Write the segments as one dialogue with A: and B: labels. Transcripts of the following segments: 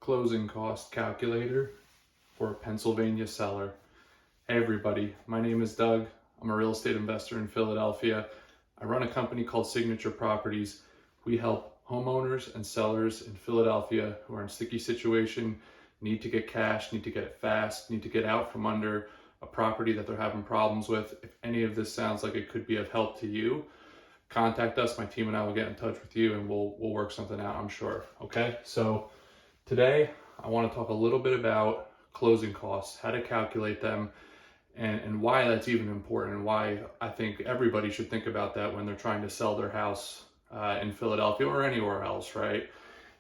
A: closing cost calculator for a Pennsylvania seller. Hey everybody, my name is Doug. I'm a real estate investor in Philadelphia. I run a company called Signature Properties. We help homeowners and sellers in Philadelphia who are in sticky situation, need to get cash, need to get it fast, need to get out from under a property that they're having problems with. If any of this sounds like it could be of help to you, contact us. My team and I will get in touch with you and we'll work something out, I'm sure. Okay, so today I want to talk a little bit about closing costs, how to calculate them, and why that's even important, and why I think everybody should think about that when they're trying to sell their house in Philadelphia or anywhere else, right?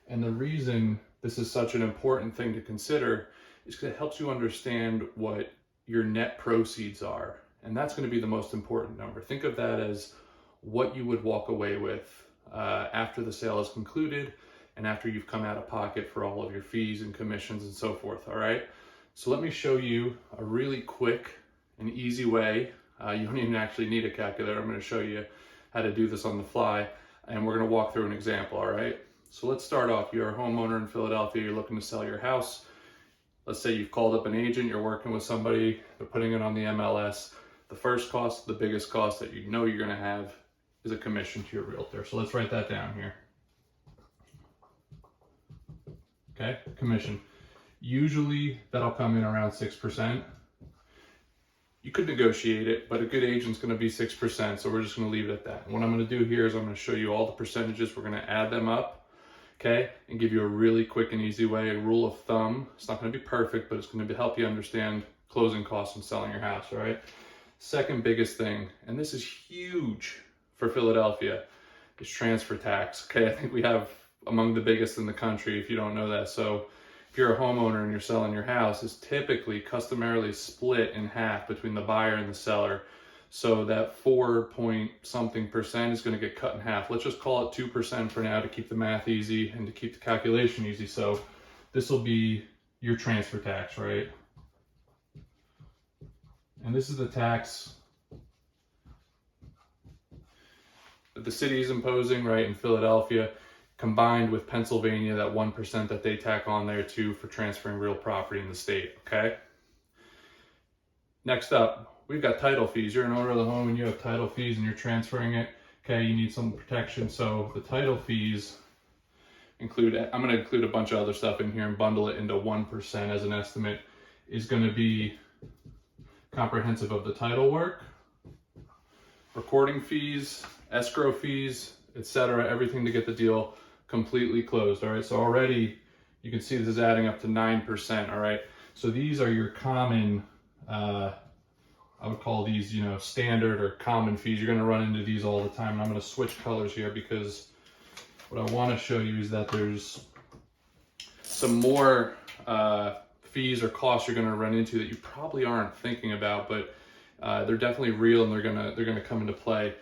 A: And the reason this is such an important thing to consider is because it helps you understand what your net proceeds are. And that's going to be the most important number. Think of that as what you would walk away with after the sale is concluded and after you've come out of pocket for all of your fees and commissions and so forth, all right? So let me show you a really quick and easy way. You don't even actually need a calculator. I'm going to show you how to do this on the fly, and we're going to walk through an example, all right? So let's start off. You're a homeowner in Philadelphia. You're looking to sell your house. Let's say you've called up an agent. You're working with somebody. They're putting it on the MLS. The first cost, the biggest cost that you know you're going to have is a commission to your realtor. So let's write that down here. Okay, commission. Usually that'll come in around 6%. You could negotiate it, but a good agent's going to be 6%, so we're just going to leave it at that. And what I'm going to do here is I'm going to show you all the percentages. We're going to add them up, okay, and give you a really quick and easy way, a rule of thumb. It's not going to be perfect, but it's going to help you understand closing costs and selling your house, all right? Second biggest thing, and this is huge for Philadelphia, is transfer tax, okay? I think we have among the biggest in the country, if you don't know that. So if you're a homeowner and you're selling your house, it's typically customarily split in half between the buyer and the seller. So that 4-point-something% is going to get cut in half. Let's just call it 2% for now to keep the math easy and to keep the calculation easy. So this will be your transfer tax, right? And this is the tax that the city is imposing, right, in Philadelphia, combined with Pennsylvania, that 1% that they tack on there too for transferring real property in the state, okay? Next up, we've got title fees. You're an owner of the home and you have title fees and you're transferring it, okay? You need some protection. So the title fees include, I'm going to include a bunch of other stuff in here and bundle it into 1% as an estimate, is going to be comprehensive of the title work, recording fees, escrow fees, etc., everything to get the deal completely closed, all right? So already you can see this is adding up to 9%, all right? So these are your common, I would call these, standard or common fees. You're gonna run into these all the time. And I'm gonna switch colors here because what I wanna show you is that there's some more fees or costs you're gonna run into that you probably aren't thinking about, but they're definitely real and they're gonna come into play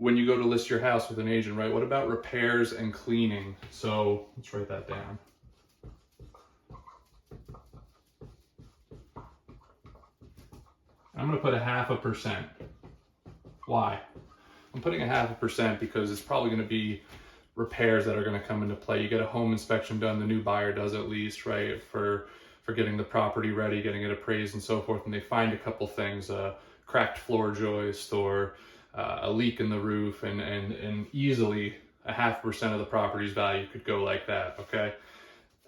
A: when you go to list your house with an agent, right? What about repairs and cleaning? So let's write that down. I'm gonna put 0.5%. Why? I'm putting 0.5% because it's probably gonna be repairs that are gonna come into play. You get a home inspection done, the new buyer does at least, right? For getting the property ready, getting it appraised and so forth, and they find a couple things, cracked floor joist or a leak in the roof, and easily 0.5% of the property's value could go like that, okay?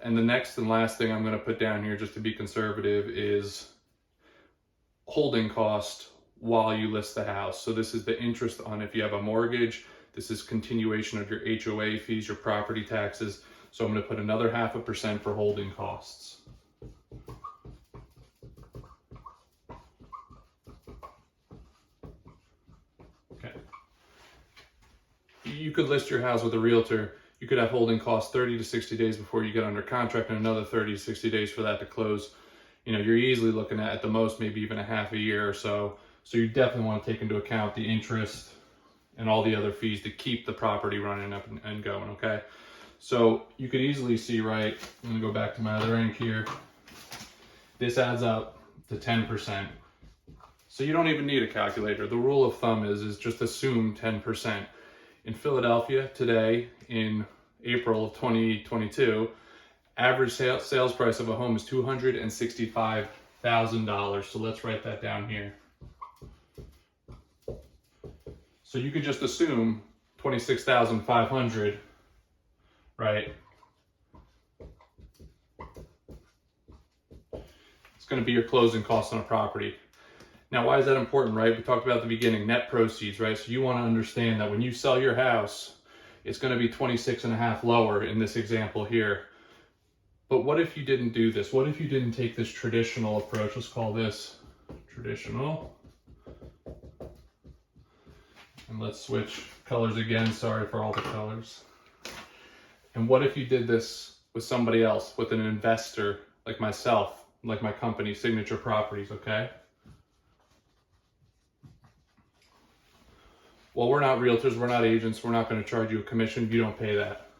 A: And the next and last thing I'm going to put down here, just to be conservative, is holding cost while you list the house. So this is the interest on if you have a mortgage. This is continuation of your HOA fees, your property taxes. So I'm going to put another 0.5% for holding costs. You could list your house with a realtor. You could have holding costs 30 to 60 days before you get under contract and another 30 to 60 days for that to close. You're easily looking at the most, maybe even a half a year or so. So you definitely want to take into account the interest and all the other fees to keep the property running up and going, okay? So you could easily see, right, I'm gonna go back to my other ink here. This adds up to 10%. So you don't even need a calculator. The rule of thumb is just assume 10%. In Philadelphia today, in April of 2022, Average sales price of a home is $265,000. So let's write that down here. So you could just assume 26,500, right? It's going to be your closing costs on a property. Now, why is that important, right? We talked about at the beginning, net proceeds, right? So you want to understand that when you sell your house, it's going to be 26.5 lower in this example here. But what if you didn't do this? What if you didn't take this traditional approach? Let's call this traditional. And let's switch colors again. Sorry for all the colors. And what if you did this with somebody else, with an investor like myself, like my company, Signature Properties, okay? Well, we're not realtors, we're not agents, we're not going to charge you a commission. You don't pay that.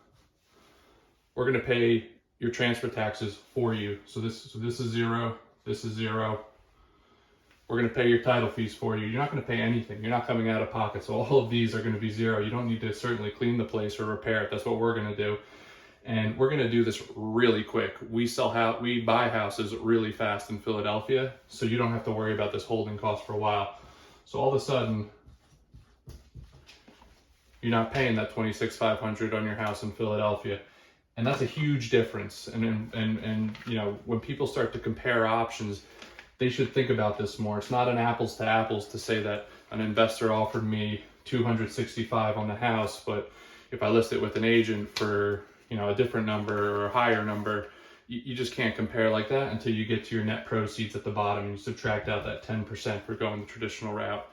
A: We're going to pay your transfer taxes for you. So this is zero, this is zero. We're going to pay your title fees for you. You're not going to pay anything. You're not coming out of pocket. So all of these are going to be zero. You don't need to certainly clean the place or repair it. That's what we're going to do. And we're going to do this really quick. We buy houses really fast in Philadelphia, so you don't have to worry about this holding cost for a while. So all of a sudden, you're not paying that $26,500 on your house in Philadelphia. And that's a huge difference. And you know, when people start to compare options, they should think about this more. It's not an apples to apples to say that an investor offered me $265 on the house, but if I list it with an agent for, you know, a different number or a higher number, you just can't compare like that until you get to your net proceeds at the bottom and you subtract out that 10% for going the traditional route.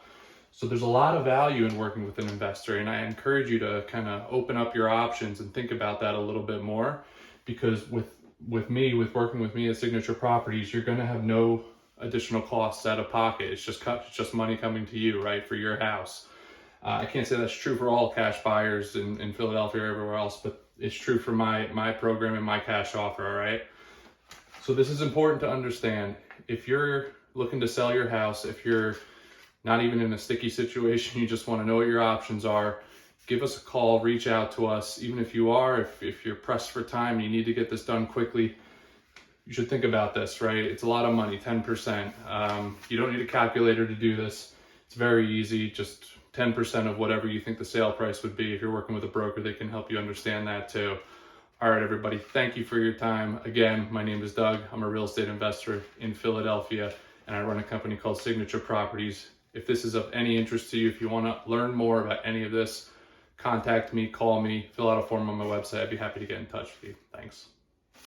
A: So there's a lot of value in working with an investor, and I encourage you to kind of open up your options and think about that a little bit more, because with working with me at Signature Properties, you're going to have no additional costs out of pocket. It's just money coming to you, right, for your house. I can't say that's true for all cash buyers in Philadelphia or everywhere else, but it's true for my program and my cash offer, all right? So this is important to understand. If you're looking to sell your house, if you're not even in a sticky situation, you just want to know what your options are, give us a call, reach out to us. Even if you are, if you're pressed for time, you need to get this done quickly, you should think about this, right? It's a lot of money, 10%. You don't need a calculator to do this. It's very easy, just 10% of whatever you think the sale price would be. If you're working with a broker, they can help you understand that too. All right, everybody, thank you for your time. Again, my name is Doug. I'm a real estate investor in Philadelphia, and I run a company called Signature Properties. If this is of any interest to you, if you want to learn more about any of this, contact me, call me, fill out a form on my website. I'd be happy to get in touch with you. Thanks.